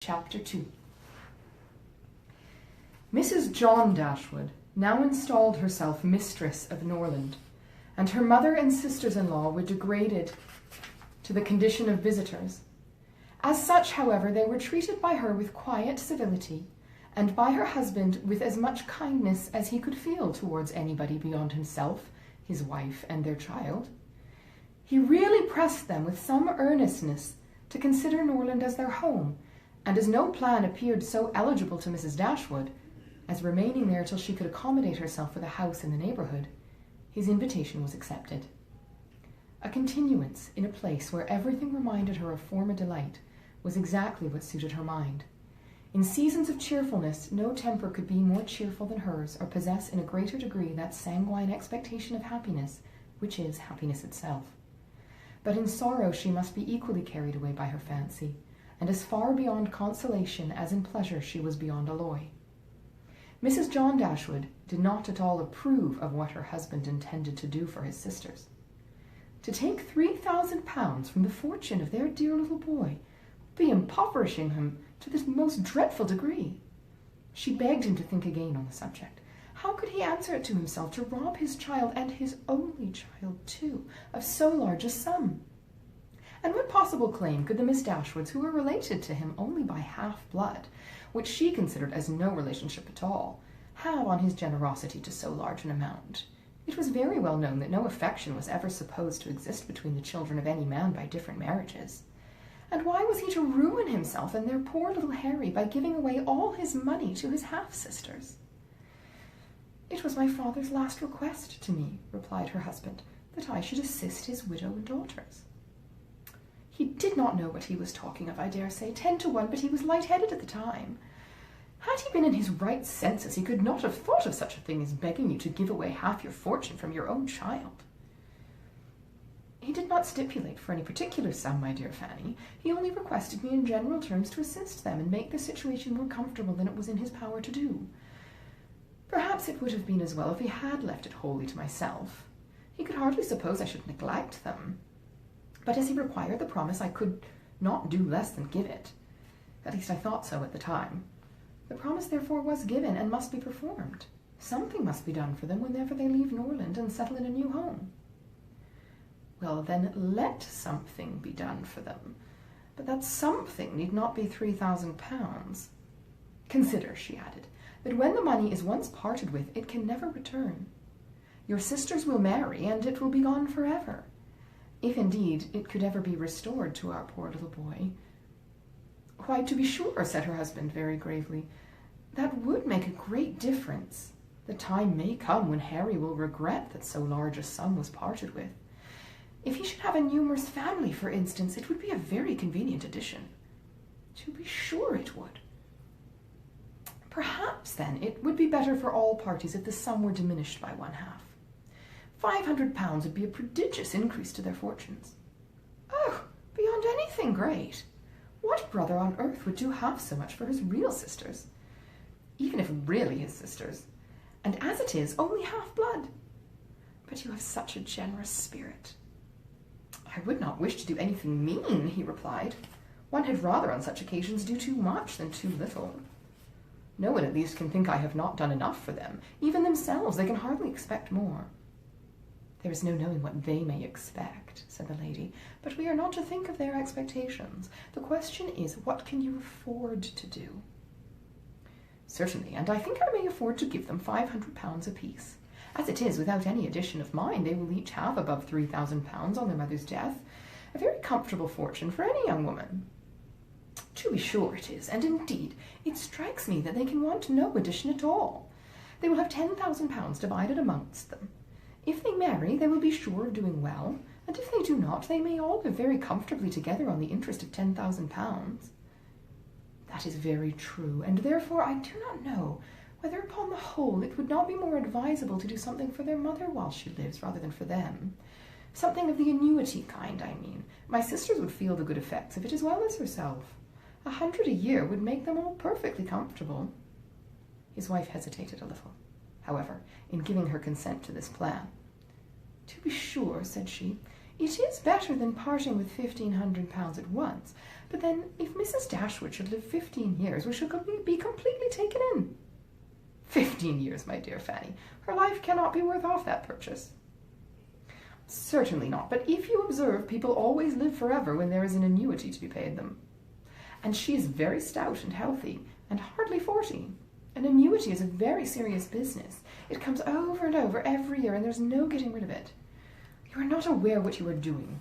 Chapter 2. Mrs. John Dashwood now installed herself mistress of Norland, and her mother and sisters-in-law were degraded to the condition of visitors. As such, however, they were treated by her with quiet civility, and by her husband with as much kindness as he could feel towards anybody beyond himself, his wife, and their child. He really pressed them with some earnestness to consider Norland as their home, and as no plan appeared so eligible to Mrs. Dashwood as remaining there till she could accommodate herself with a house in the neighbourhood, his invitation was accepted. A continuance in a place where everything reminded her of former delight was exactly what suited her mind. In seasons of cheerfulness, no temper could be more cheerful than hers, or possess in a greater degree that sanguine expectation of happiness, which is happiness itself. But in sorrow she must be equally carried away by her fancy, and as far beyond consolation as in pleasure she was beyond alloy. Mrs. John Dashwood did not at all approve of what her husband intended to do for his sisters. To take 3,000 pounds from the fortune of their dear little boy would be impoverishing him to the most dreadful degree. She begged him to think again on the subject. How could he answer it to himself to rob his child, and his only child too, of so large a sum? And what possible claim could the Miss Dashwoods, who were related to him only by half-blood, which she considered as no relationship at all, have on his generosity to so large an amount? It was very well known that no affection was ever supposed to exist between the children of any man by different marriages. And why was he to ruin himself and their poor little Harry by giving away all his money to his half-sisters? "It was my father's last request to me," replied her husband, "that I should assist his widow and daughters. He did not know what he was talking of, I dare say, 10 to 1, but he was light-headed at the time. Had he been in his right senses, he could not have thought of such a thing as begging you to give away half your fortune from your own child. He did not stipulate for any particular sum, my dear Fanny. He only requested me in general terms to assist them and make the situation more comfortable than it was in his power to do. Perhaps it would have been as well if he had left it wholly to myself. He could hardly suppose I should neglect them. But as he required the promise, I could not do less than give it. At least I thought so at the time. The promise, therefore, was given and must be performed. Something must be done for them whenever they leave Norland and settle in a new home." "Well, then, let something be done for them. But that something need not be 3,000 pounds. Consider," she added, "that when the money is once parted with, it can never return. Your sisters will marry, and it will be gone forever. If, indeed, it could ever be restored to our poor little boy." "Why, to be sure," said her husband very gravely, "that would make a great difference. The time may come when Harry will regret that so large a sum was parted with. If he should have a numerous family, for instance, it would be a very convenient addition." "To be sure it would." "Perhaps, then, it would be better for all parties if the sum were diminished by 1/2. 500 pounds would be a prodigious increase to their fortunes." "Oh, beyond anything great! What brother on earth would do half so much for his real sisters? Even if really his sisters, and as it is, only half-blood. But you have such a generous spirit." "I would not wish to do anything mean," he replied. "One had rather on such occasions do too much than too little. No one at least can think I have not done enough for them. Even themselves, they can hardly expect more." "There is no knowing what they may expect," said the lady, "but we are not to think of their expectations. The question is, what can you afford to do?" "Certainly, and I think I may afford to give them 500 pounds apiece. As it is, without any addition of mine, they will each have above 3,000 pounds on their mother's death, a very comfortable fortune for any young woman." "To be sure it is, and indeed it strikes me that they can want no addition at all. They will have 10,000 pounds divided amongst them. If they marry, they will be sure of doing well, and if they do not, they may all live very comfortably together on the interest of 10,000 pounds. "That is very true, and therefore I do not know whether upon the whole it would not be more advisable to do something for their mother while she lives rather than for them. Something of the annuity kind, I mean. My sisters would feel the good effects of it as well as herself. 100 a year would make them all perfectly comfortable." His wife hesitated a little, however, in giving her consent to this plan. "To be sure," said she, It is better than parting with £1,500 at once, but then if Mrs. Dashwood should live 15 years, we shall be completely taken in. 15 years, my dear Fanny. Her life cannot be worth half that purchase. Certainly not, but if you observe, people always live forever when there is an annuity to be paid them. And she is very stout and healthy, and hardly 40. An annuity is a very serious business. It comes over and over every year, and there's no getting rid of it. You are not aware what you are doing.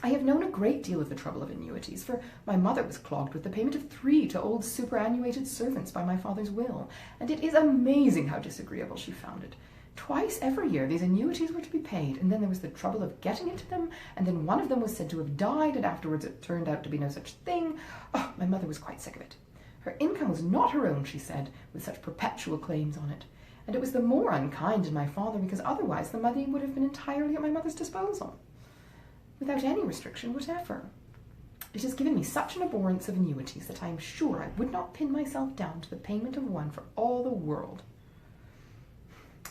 I have known a great deal of the trouble of annuities, for my mother was clogged with the payment of 3 to old superannuated servants by my father's will, and it is amazing how disagreeable she found it. Twice every year these annuities were to be paid, and then there was the trouble of getting into them, and then one of them was said to have died, and afterwards it turned out to be no such thing. Oh, my mother was quite sick of it. Her income was not her own, she said, with such perpetual claims on it, and it was the more unkind in my father because otherwise the money would have been entirely at my mother's disposal, without any restriction whatever. It has given me such an abhorrence of annuities that I am sure I would not pin myself down to the payment of one for all the world.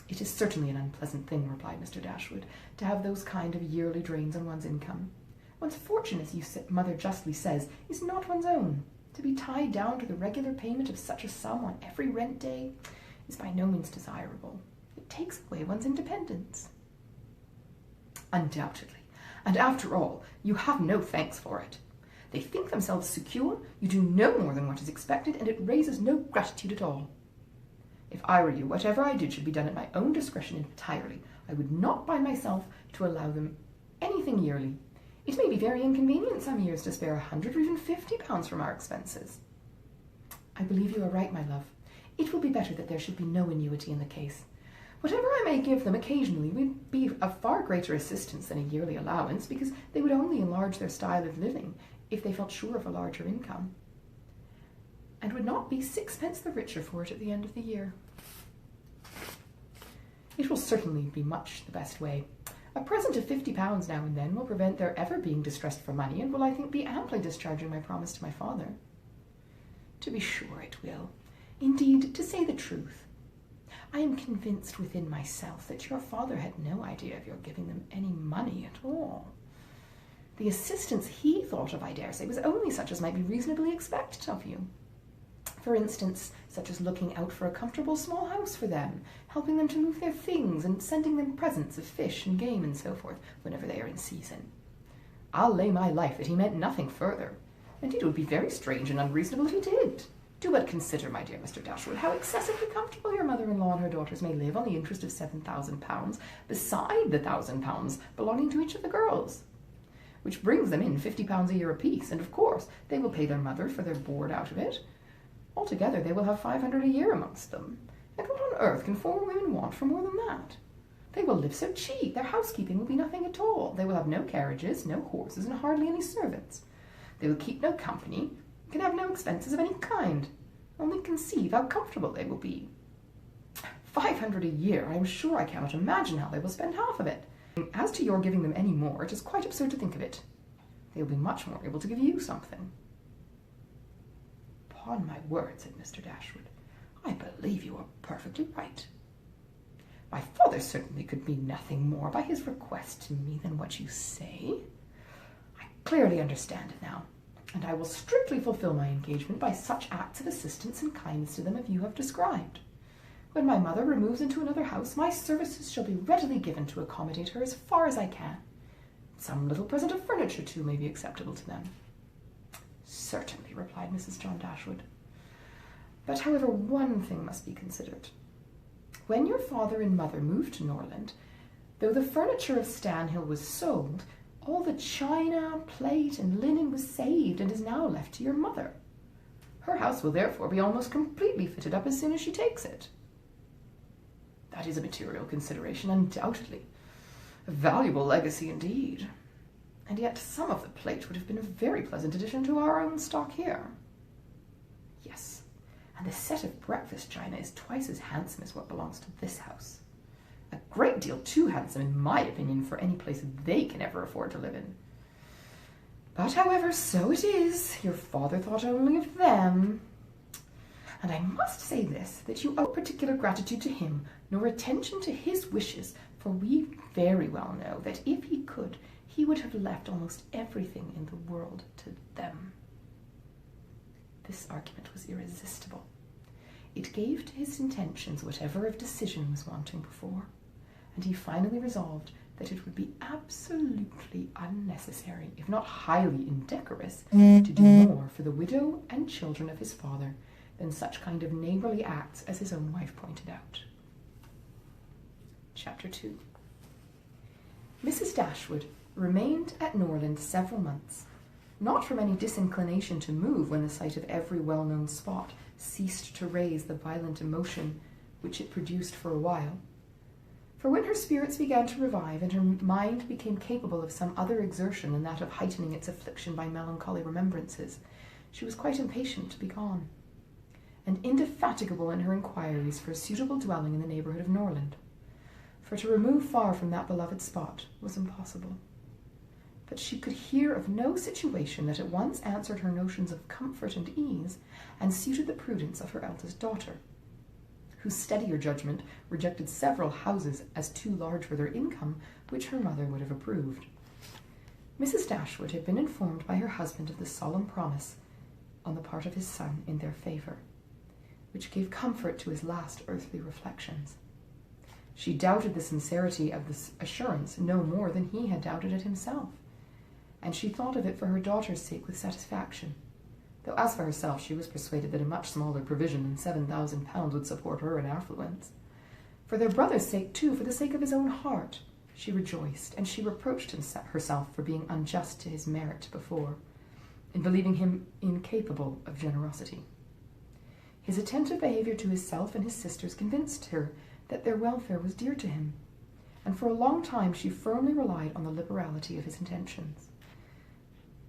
It is certainly an unpleasant thing, replied Mr. Dashwood, to have those kind of yearly drains on one's income. One's fortune, as mother justly says, is not one's own. To be tied down to the regular payment of such a sum on every rent day is by no means desirable. It takes away one's independence. Undoubtedly. And after all, you have no thanks for it. They think themselves secure, you do no more than what is expected, and it raises no gratitude at all. If I were you, whatever I did should be done at my own discretion entirely. I would not bind myself to allow them anything yearly. It may be very inconvenient some years to spare £100 or even £50 from our expenses. I believe you are right, my love. It will be better that there should be no annuity in the case. Whatever I may give them occasionally would be of far greater assistance than a yearly allowance, because they would only enlarge their style of living if they felt sure of a larger income, and would not be 6 pence the richer for it at the end of the year. It will certainly be much the best way. A present of £50 now and then will prevent their ever being distressed for money, and will, I think, be amply discharging my promise to my father. To be sure it will. Indeed, to say the truth, I am convinced within myself that your father had no idea of your giving them any money at all. The assistance he thought of, I dare say, was only such as might be reasonably expected of you. For instance, such as looking out for a comfortable small house for them, helping them to move their things, and sending them presents of fish and game and so forth whenever they are in season. I'll lay my life that he meant nothing further. Indeed, it would be very strange and unreasonable if he did. Do but consider, my dear Mr. Dashwood, how excessively comfortable your mother-in-law and her daughters may live on the interest of £7,000, beside the £1,000 belonging to each of the girls, which brings them in £50 a year apiece, and of course they will pay their mother for their board out of it. Altogether they will have £500 a year amongst them, and what on earth can 4 women want for more than that? They will live so cheap, their housekeeping will be nothing at all. They will have no carriages, no horses, and hardly any servants. They will keep no company, can have no expenses of any kind. Only conceive how comfortable they will be. £500 a year, I am sure I cannot imagine how they will spend half of it. As to your giving them any more, it is quite absurd to think of it. They will be much more able to give you something. Upon my word, said Mr. Dashwood, I believe you are perfectly right. My father certainly could mean nothing more by his request to me than what you say. I clearly understand it now, and I will strictly fulfill my engagement by such acts of assistance and kindness to them as you have described. When my mother removes into another house, my services shall be readily given to accommodate her as far as I can. Some little present of furniture, too, may be acceptable to them. Certainly, replied Mrs. John Dashwood. But, however, one thing must be considered. When your father and mother moved to Norland, though the furniture of Stanhill was sold, all the china, plate, and linen was saved and is now left to your mother. Her house will therefore be almost completely fitted up as soon as she takes it. That is a material consideration, undoubtedly. A valuable legacy indeed. And yet some of the plate would have been a very pleasant addition to our own stock here. Yes, and the set of breakfast china is twice as handsome as what belongs to this house. A great deal too handsome, in my opinion, for any place they can ever afford to live in. But, however, so it is. Your father thought only of them. And I must say this, that you owe particular gratitude to him, nor attention to his wishes, for we very well know that if he could, he would have left almost everything in the world to them. This argument was irresistible. It gave to his intentions whatever of decision was wanting before, and he finally resolved that it would be absolutely unnecessary, if not highly indecorous, to do more for the widow and children of his father than such kind of neighbourly acts as his own wife pointed out. Chapter 2. Mrs. Dashwood remained at Norland several months, not from any disinclination to move when the sight of every well-known spot ceased to raise the violent emotion which it produced for a while. For when her spirits began to revive, and her mind became capable of some other exertion than that of heightening its affliction by melancholy remembrances, she was quite impatient to be gone, and indefatigable in her inquiries for a suitable dwelling in the neighbourhood of Norland, for to remove far from that beloved spot was impossible. But she could hear of no situation that at once answered her notions of comfort and ease, and suited the prudence of her eldest daughter, whose steadier judgment rejected several houses as too large for their income, which her mother would have approved. Mrs. Dashwood had been informed by her husband of the solemn promise on the part of his son in their favour, which gave comfort to his last earthly reflections. She doubted the sincerity of this assurance no more than he had doubted it himself, and she thought of it for her daughter's sake with satisfaction, though as for herself she was persuaded that a much smaller provision than £7,000 would support her in affluence. For their brother's sake, too, for the sake of his own heart, she rejoiced, and she reproached herself for being unjust to his merit before, in believing him incapable of generosity. His attentive behaviour to himself and his sisters convinced her that their welfare was dear to him, and for a long time she firmly relied on the liberality of his intentions.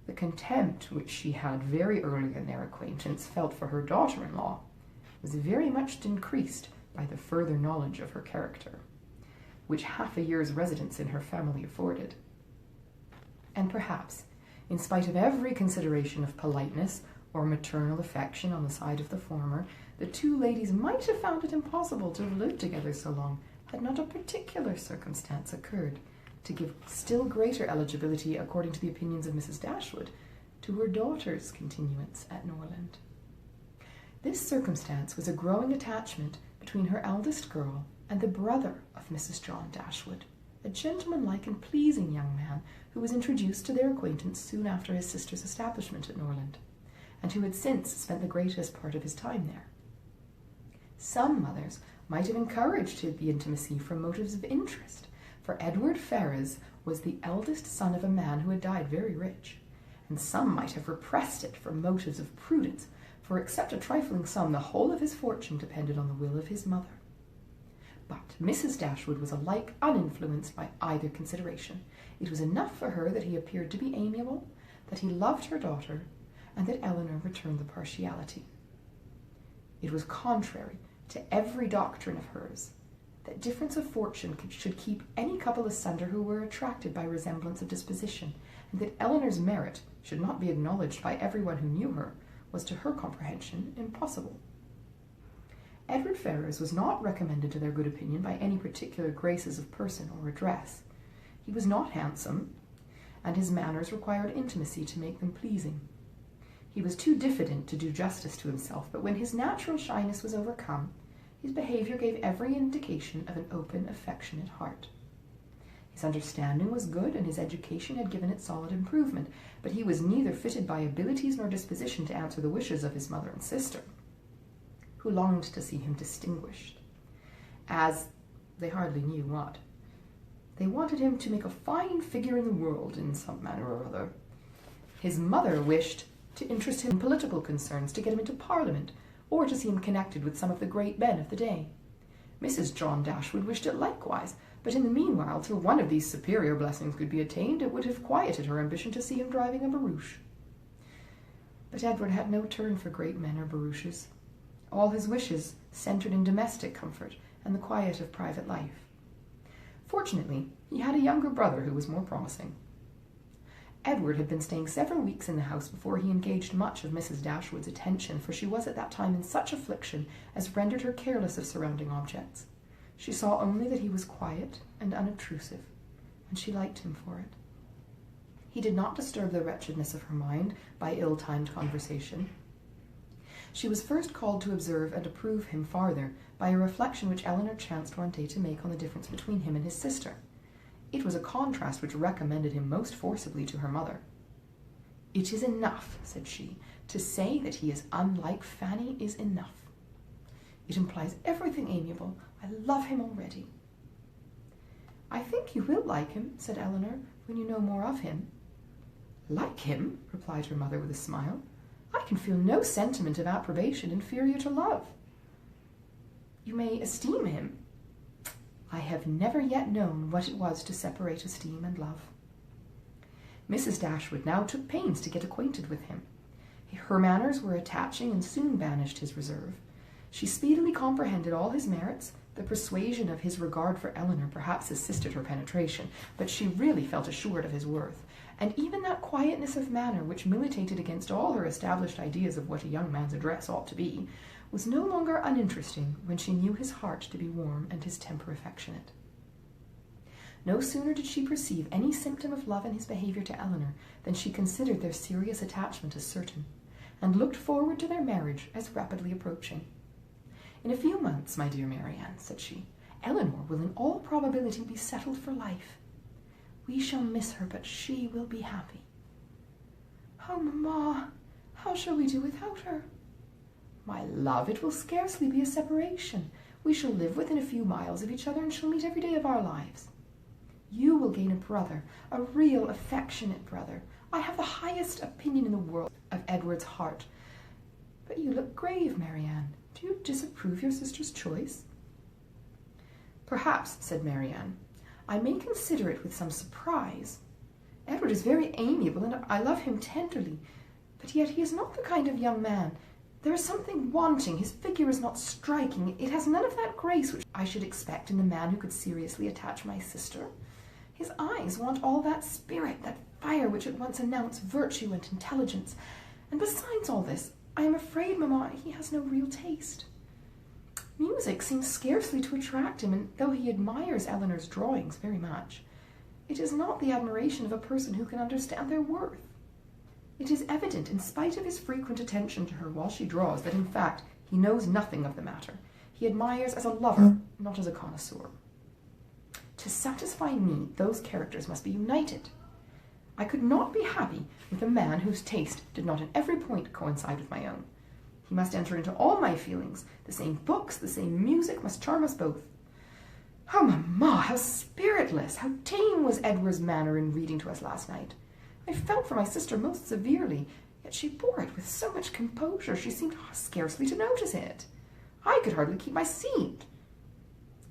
The contempt which she had very early in their acquaintance felt for her daughter-in-law was very much increased by the further knowledge of her character, which half a year's residence in her family afforded. And perhaps, in spite of every consideration of politeness or maternal affection on the side of the former, the two ladies might have found it impossible to have lived together so long, had not a particular circumstance occurred to give still greater eligibility, according to the opinions of Mrs. Dashwood, to her daughter's continuance at Norland. This circumstance was a growing attachment between her eldest girl and the brother of Mrs. John Dashwood, a gentlemanlike and pleasing young man who was introduced to their acquaintance soon after his sister's establishment at Norland, and who had since spent the greatest part of his time there. Some mothers might have encouraged the intimacy from motives of interest, for Edward Ferrars was the eldest son of a man who had died very rich, and some might have repressed it from motives of prudence, for except a trifling sum, the whole of his fortune depended on the will of his mother. But Mrs. Dashwood was alike uninfluenced by either consideration. It was enough for her that he appeared to be amiable, that he loved her daughter, and that Eleanor returned the partiality. It was contrary to every doctrine of hers that difference of fortune should keep any couple asunder who were attracted by resemblance of disposition, and that Eleanor's merit should not be acknowledged by everyone who knew her was to her comprehension impossible. Edward Ferrars was not recommended to their good opinion by any particular graces of person or address. He was not handsome, and his manners required intimacy to make them pleasing. He was too diffident to do justice to himself, but when his natural shyness was overcome, his behaviour gave every indication of an open, affectionate heart. His understanding was good, and his education had given it solid improvement, but he was neither fitted by abilities nor disposition to answer the wishes of his mother and sister, who longed to see him distinguished, as they hardly knew what. They wanted him to make a fine figure in the world in some manner or other. His mother wished to interest him in political concerns, to get him into Parliament, or to see him connected with some of the great men of the day. Mrs. John Dashwood wished it likewise, but in the meanwhile, till one of these superior blessings could be attained, it would have quieted her ambition to see him driving a barouche. But Edward had no turn for great men or barouches. All his wishes centred in domestic comfort and the quiet of private life. Fortunately, he had a younger brother who was more promising. Edward had been staying several weeks in the house before he engaged much of Mrs. Dashwood's attention, for she was at that time in such affliction as rendered her careless of surrounding objects. She saw only that he was quiet and unobtrusive, and she liked him for it. He did not disturb the wretchedness of her mind by ill-timed conversation. She was first called to observe and approve him farther by a reflection which Elinor chanced one day to make on the difference between him and his sister. It was a contrast which recommended him most forcibly to her mother. "It is enough," said she, "to say that he is unlike Fanny is enough. It implies everything amiable. I love him already." "I think you will like him," said Elinor, "when you know more of him." "Like him?" replied her mother with a smile. "I can feel no sentiment of approbation inferior to love." "You may esteem him." "I have never yet known what it was to separate esteem and love." Mrs. Dashwood now took pains to get acquainted with him. Her manners were attaching and soon banished his reserve. She speedily comprehended all his merits. The persuasion of his regard for Elinor perhaps assisted her penetration, but she really felt assured of his worth, and even that quietness of manner which militated against all her established ideas of what a young man's address ought to be, was no longer uninteresting when she knew his heart to be warm and his temper affectionate. No sooner did she perceive any symptom of love in his behaviour to Elinor than she considered their serious attachment as certain, and looked forward to their marriage as rapidly approaching. "In a few months, my dear Marianne," said she, "Elinor will in all probability be settled for life. We shall miss her, but she will be happy." "Oh, mamma, how shall we do without her?" "My love, it will scarcely be a separation. We shall live within a few miles of each other, and shall meet every day of our lives. You will gain a brother, a real affectionate brother. I have the highest opinion in the world of Edward's heart. But you look grave, Marianne. Do you disapprove your sister's choice?" "Perhaps," said Marianne, "I may consider it with some surprise. Edward is very amiable, and I love him tenderly, but yet he is not the kind of young man. There is something wanting. His figure is not striking. It has none of that grace which I should expect in the man who could seriously attach my sister. His eyes want all that spirit, that fire which at once announce virtue and intelligence. And besides all this, I am afraid, mamma, he has no real taste. Music seems scarcely to attract him, and though he admires Elinor's drawings very much, it is not the admiration of a person who can understand their worth. It is evident, in spite of his frequent attention to her while she draws, that in fact he knows nothing of the matter. He admires as a lover, not as a connoisseur. To satisfy me, those characters must be united. I could not be happy with a man whose taste did not in every point coincide with my own. He must enter into all my feelings. The same books, the same music must charm us both. Oh, mamma, how spiritless, how tame was Edward's manner in reading to us last night. I felt for my sister most severely, yet she bore it with so much composure she seemed scarcely to notice it. I could hardly keep my seat.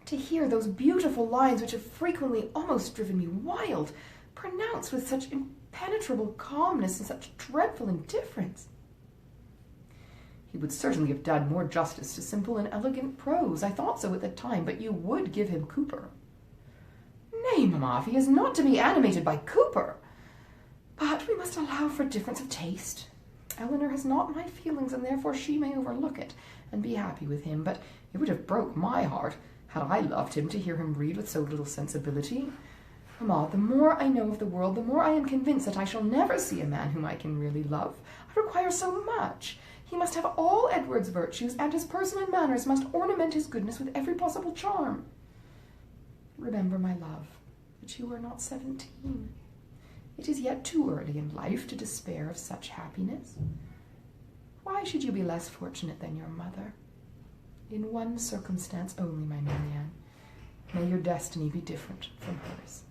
To hear those beautiful lines which have frequently almost driven me wild, pronounced with such impenetrable calmness and such dreadful indifference. He would certainly have done more justice to simple and elegant prose. I thought so at the time, but you would give him Cooper. Nay, mamma, he is not to be animated by Cooper. But we must allow for difference of taste. Elinor has not my feelings, and therefore she may overlook it and be happy with him, but it would have broke my heart, had I loved him, to hear him read with so little sensibility. Mamma, the more I know of the world, the more I am convinced that I shall never see a man whom I can really love. I require so much. He must have all Edward's virtues, and his person and manners must ornament his goodness with every possible charm. Remember, my love, that you are not 17. It is yet too early in life to despair of such happiness. Why should you be less fortunate than your mother? In one circumstance only, my Marianne, may your destiny be different from hers.